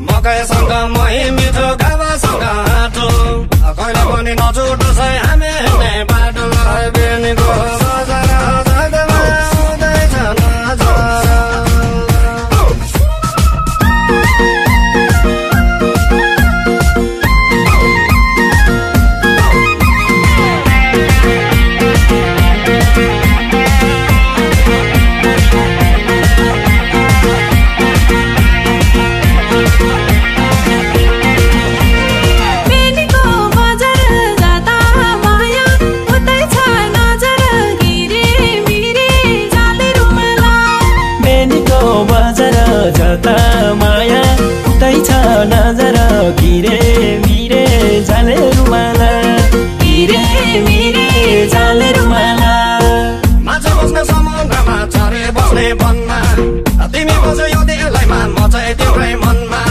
मकैसँग मही मिठो गावासँग हाटो कहिले पनि नछुटो छ हामी हिँड्ने बाटो बेनीको बजार जगमा आउँदैछ नजर जता माया उतै छ नजर गिरे मिरे जाले रुमाला गिरे मिरे जाले रुमाला माछा बस्ने समुद्रमा चरे बस्ने वनमा तिमी बस्यो यो दिलैमा म चाहिँ तिम्रै मनमा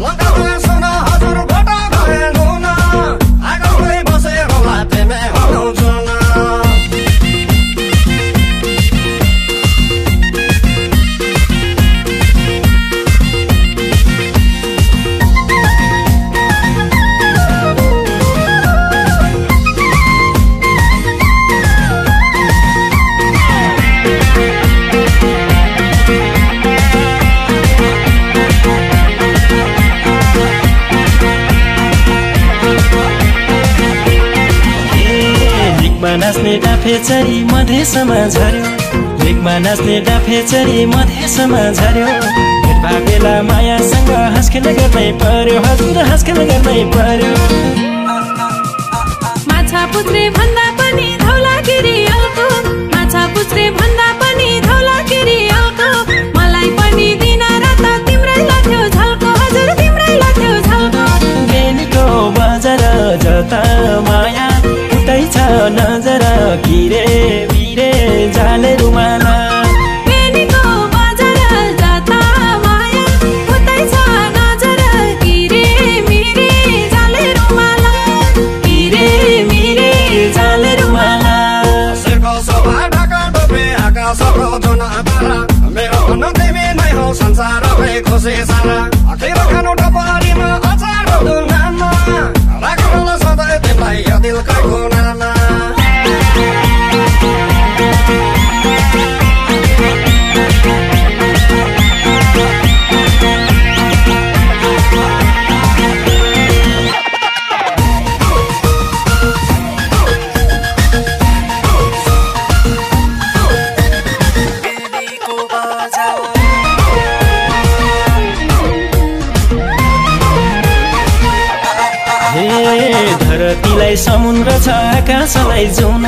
लङ्कामा सुन हजुर भोटा भएन आगोमै बसेर होला तिमी हुनुहुन्छ नाच्ने डाफेचरी मधेसमा झर्यो लेकमा नाच्ने डाफेचरी मधेसमा झर्यो भेटभा बेला मायासँग हाँसखेल गर्नै पर्यो हजुर हाँसखेल गर्नै पर्यो माछा पुत्रे भन्दा पनि धौलागिरी आउको माछा पुत्रे भन्दा पनि धौलागिरी आउको मलाई पनि दिन रात तिम्रै लाग्यो झल्को हजुर तिम्रै लाग्यो झल्को बेनीको बजार जता माया उतै छ नजर गिरे मिरे जाले रुमाला बेनीको बजार जता माया उतै छ नजर गिरे मिरे जाले रुमाला गिरे मिरे जाले रुमाला शिरको शोभा ढाका डोबे आकाशको जुन तारा मेरो भन्न तिमी नै हो संसारकै खुसी सारा अखिर खानु टपरीमा अचार दुनामा राख्नु सधैँ तिमीलाई यो दिलकै कुनामा धरतीलाई समुद्र छ आकाशलाई जाउन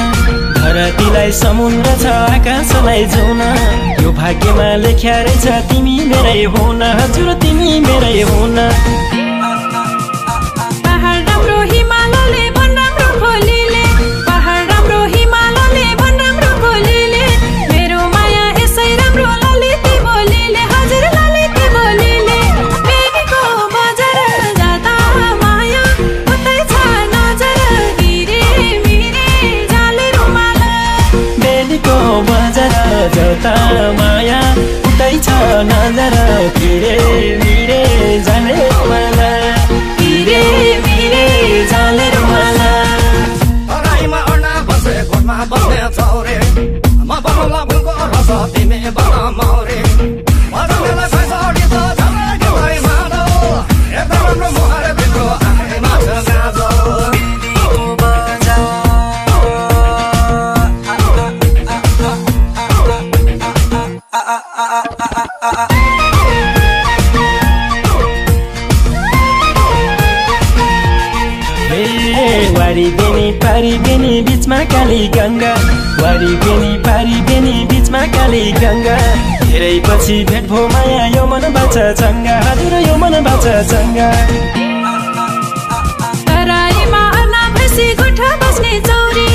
धरतीलाई समुद्र छ आकाशलाई जाउन यो भाग्यमा लेख्या रहेछ तिमी मेरै हुन हजुर तिमी मेरै हुन पहाड राम्रो हिमालले भन राम्रो खोलीले पहाड राम्रो हिमालले भन राम्रो खोलीले मेरो माया यसै राम्रो ललिती बोलीले हजुर ललिती बोलीले बेनीको बजार जाता माया उतै छ नजर गिरे मिरे जाले रुमाला बेनीको बजार जता माया उतै छ नजर गिरे मिरे जाले रुमाला गिरे मिरे जाले रुमाला तराईमा अड्ना बसे घोटमा बस्ने चौरे म बनाउला फुलको रस तिमी बन मौरे मजाले सैसडी त झमै गीतै मादो एकदम राम्रो मुहार भित्र आँखैमा छ गाजो वारी बेनी पारी बेनी बीचमा काली गंगा वारी बेनी पारी बेनी बीचमा काली गंगा धेरै पछि भेट भो माया यो मन बाचा चंगा हजुर यो मन बाचा चंगा तराईमा अर्ना भैँसी गोठा बस्ने चौरी